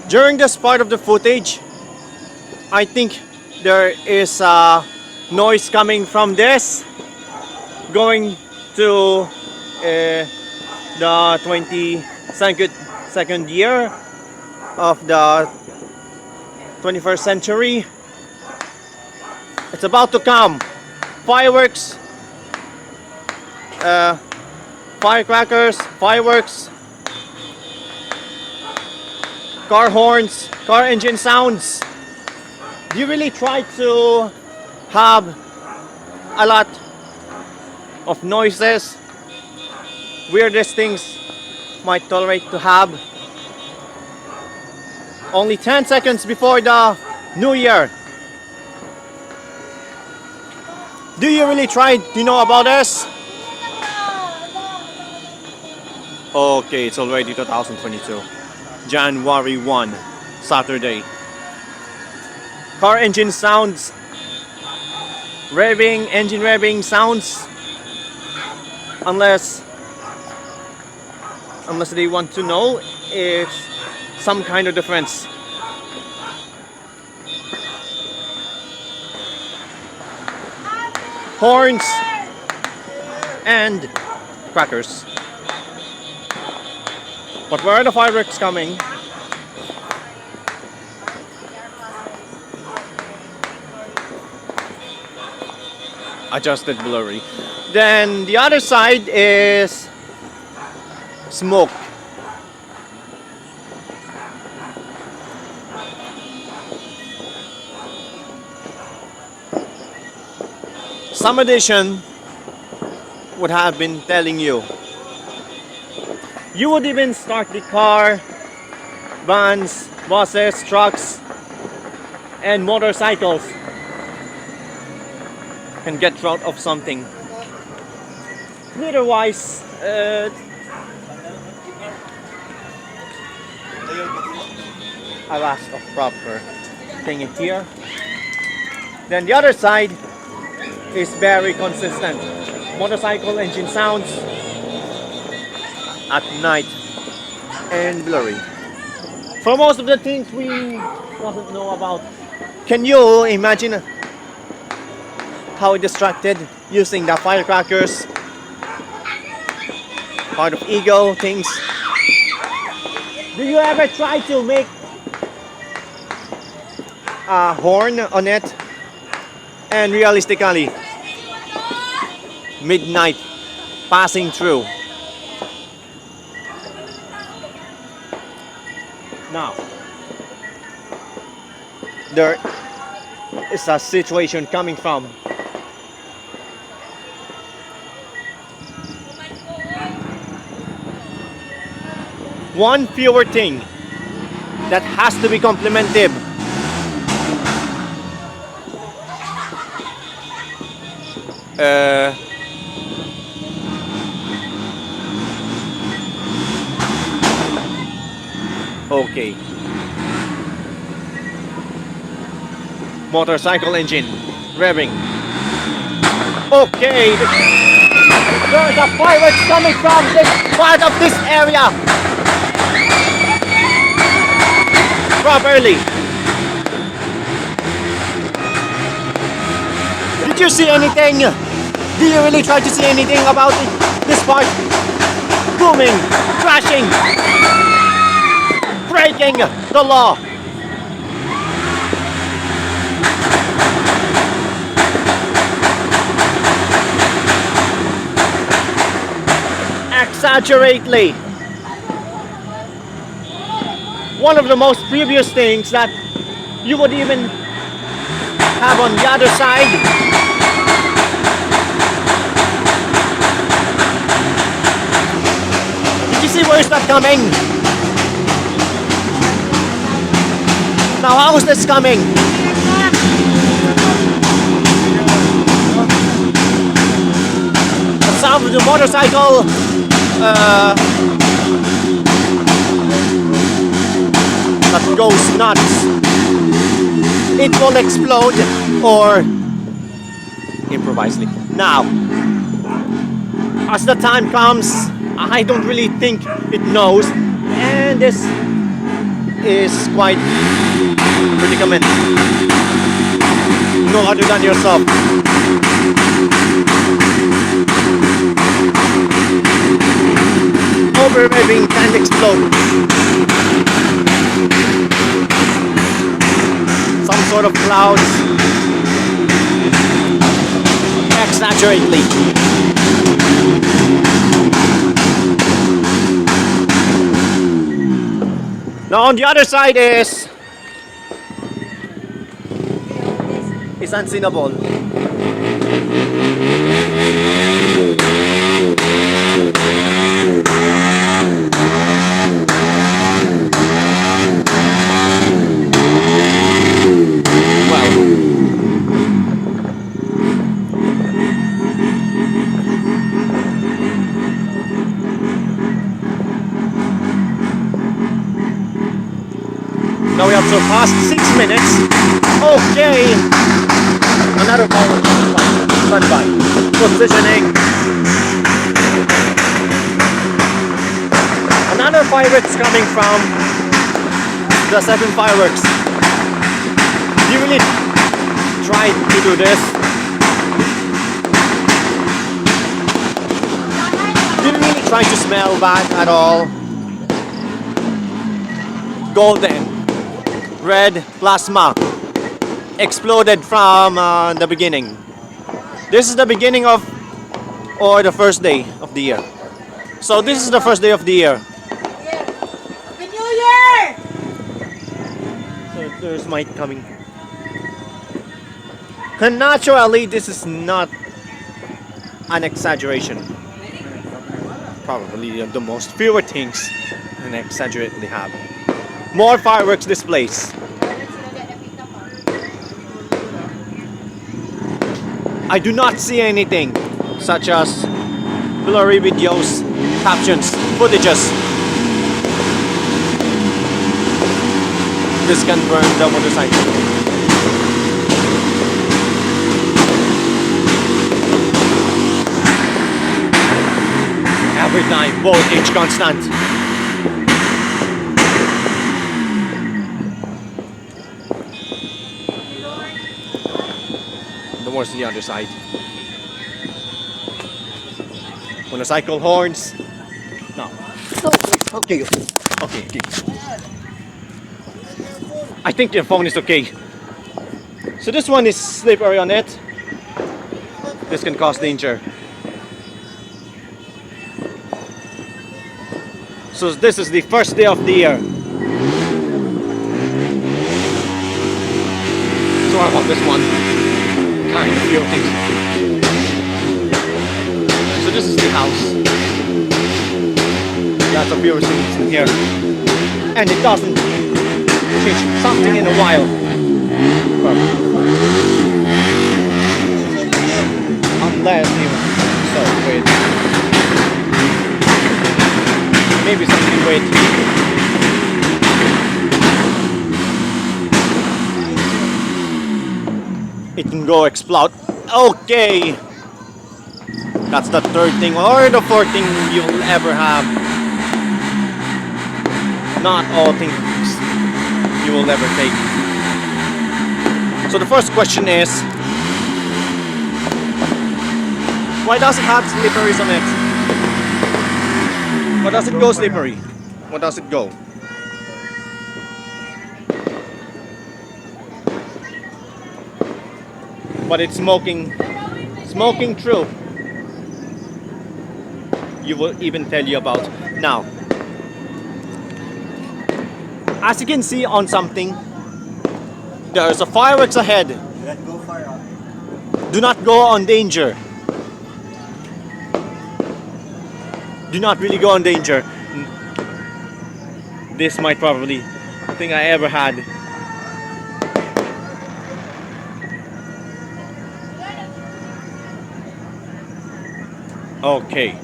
During this part of the footage, I think there is a noise coming from this going to the 22nd year of the 21st century. It's about to come. Fireworks, firecrackers, fireworks, car horns, car engine sounds. Do you really try to have a lot of noises? Weirdest things might tolerate to have. Only 10 seconds before the new year. Do you really try to know about this? Okay, it's already 2022. January 1, Saturday. Car engine sounds, revving, engine revving sounds. Unless they want to know, it's some kind of difference. Horns and crackers. But where are the fireworks coming? Adjusted blurry. Then the other side is smoke. Some edition would have been telling you. You would even start the car, vans, buses, trucks, and motorcycles can get out of something. Otherwise, I'll ask a proper thing in here. Then the other side is very consistent. Motorcycle engine sounds at night and blurry. For most of the things we doesn't know about. Can you imagine how distracted using the firecrackers, part of ego things? Do you ever try to make a horn on it and realistically midnight passing through? Now there is a situation coming from one fewer thing that has to be complimented. Okay. Motorcycle engine revving. Okay. There's a fireworks coming from this part of this area. Properly. Did you see anything? Do you really try to see anything about this part? Booming, crashing, breaking the law. Exaggerately. One of the most previous things that you would even have on the other side. Did you see where is that coming? Now how is this coming? The sound of the motorcycle that goes nuts. It will explode or improvisely. Now, as the time comes, I don't really think it knows, and this is quite predicament. No other than yourself. Overwhelming can explode. Some sort of clouds. Exaggerately. Now on the other side is unsinnable. Now we have surpassed 6 minutes. Okay. Another power standby. Positioning. Another fireworks coming from the 7 fireworks. You really try to do this. You really try to smell bad at all. Golden. Red plasma exploded from the beginning. This is the beginning of, or the first day of the year. So this is the first day of the year. Happy New Year! So there's might coming. And naturally, this is not an exaggeration. Probably the most fewer things an exaggerately have. More fireworks displays. I do not see anything such as blurry videos, captions, footages. This can burn the motorcycle. Every time, voltage constant. Towards the other side. Motorcycle horns. No. Okay. Okay. I think your phone is okay. So this one is slippery on it. This can cause danger. So this is the first day of the year. So what about this one? Kind of few things. So this is the house. Lots of viewers in here. And it doesn't change something in a while. Unless you so wait. Maybe something wait. It can go explode. Okay. That's the third thing or the fourth thing you'll ever have. Not all things you will ever take. So the first question is, why does it have slipperies on it? What does it go slippery? What does it go? But it's smoking through. You will even tell you about. Now, as you can see on something, there's a fireworks ahead. Do not go on danger. Do not really go on danger. This might probably the thing I ever had. Okay.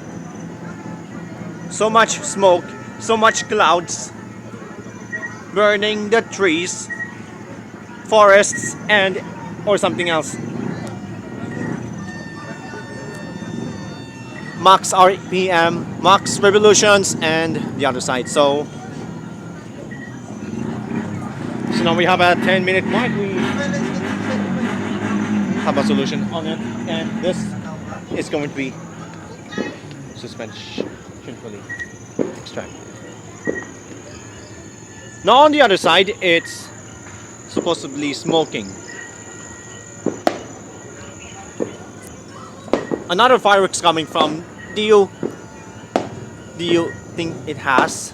So much smoke, so much clouds, burning the trees, forests, and or something else. Max RPM, max revolutions, and the other side. So So now we have a 10-minute mark. We have a solution on it, and this is going to be suspensionfully extracted. Now on the other side, it's supposedly smoking. Another fireworks coming from. Do you think it has?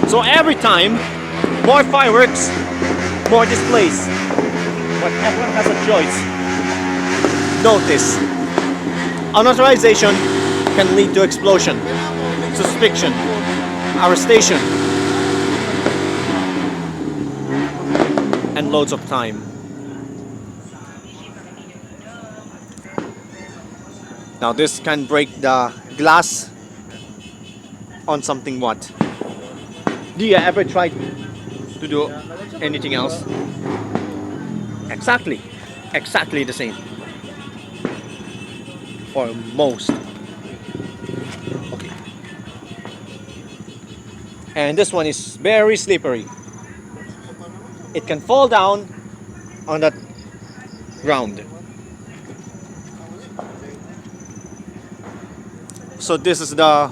So every time, more fireworks, more displays. But everyone has a choice. Notice, unauthorization can lead to explosion, suspicion, arrestation, and loads of time. Now this can break the glass on something what? Do you ever try to do anything else? Exactly the same. For most. Okay. And this one is very slippery. It can fall down on that ground. So this is the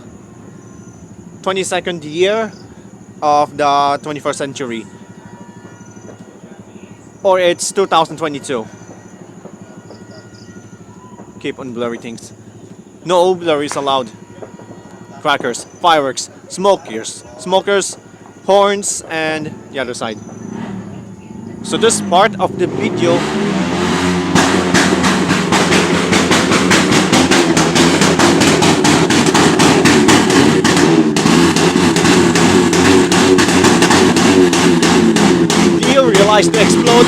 22nd year of the 21st century, or it's 2022. Keep on blurry things. No blurries allowed. Crackers, fireworks, smokers, horns, and the other side. So this part of the video realize to explode.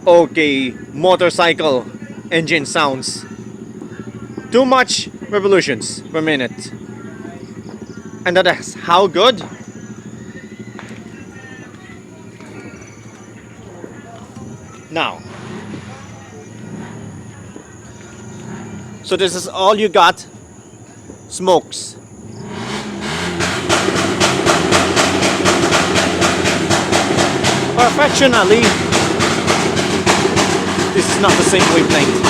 Okay, motorcycle engine sounds. Too much revolutions per minute. And that is how good? Now. So this is all you got? Smokes. Perfectionally, this is not the same wavelength.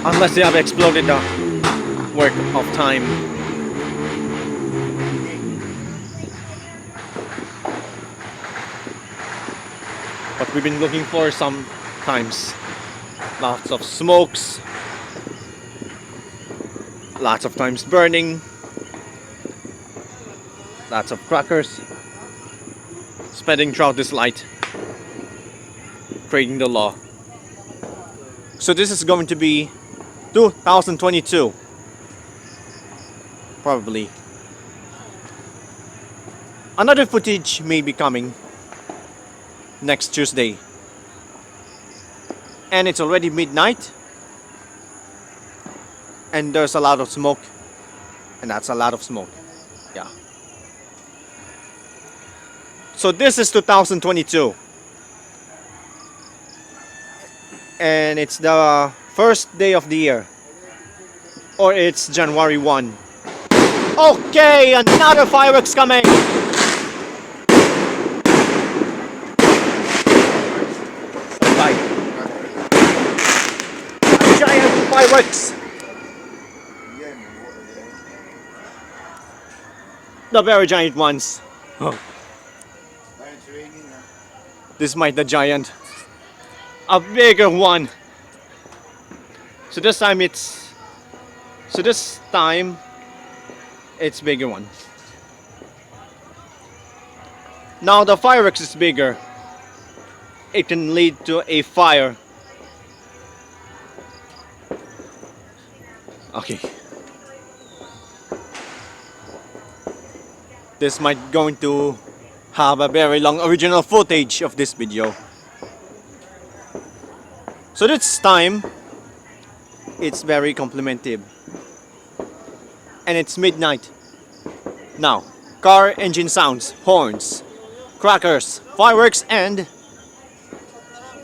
Unless they have exploded the work of time. But we've been looking for some times. Lots of smokes. Lots of times burning. Lots of crackers spreading throughout this light, creating the law. So this is going to be 2022, probably. Another footage may be coming next Tuesday, and it's already midnight, and there's a lot of smoke, and that's a lot of smoke. Yeah. So this is 2022, and it's the first day of the year, or it's January 1. Okay, another fireworks coming. Bye. Giant fireworks. The very giant ones. This might the giant. A bigger one. So this time it's bigger one. Now the fireworks is bigger. It can lead to a fire. Okay. This might going to have a very long original footage of this video. So this time, it's very complimentive. And it's midnight. Now, car engine sounds, horns, crackers, fireworks, and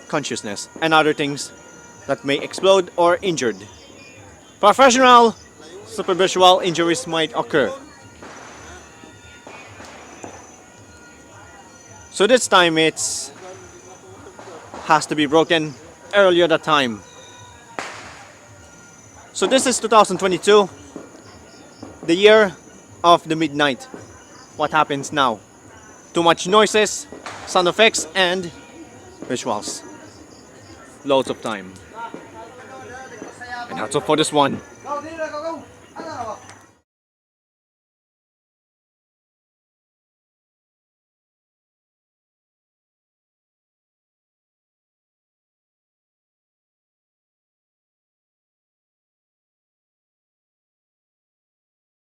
consciousness, and other things that may explode or injured. Professional supervisual injuries might occur. So this time it's has to be broken earlier that time. So this is 2022, the year of the midnight. What happens now? Too much noises, sound effects, and visuals. Loads of time. And that's all for this one. Go, go, go.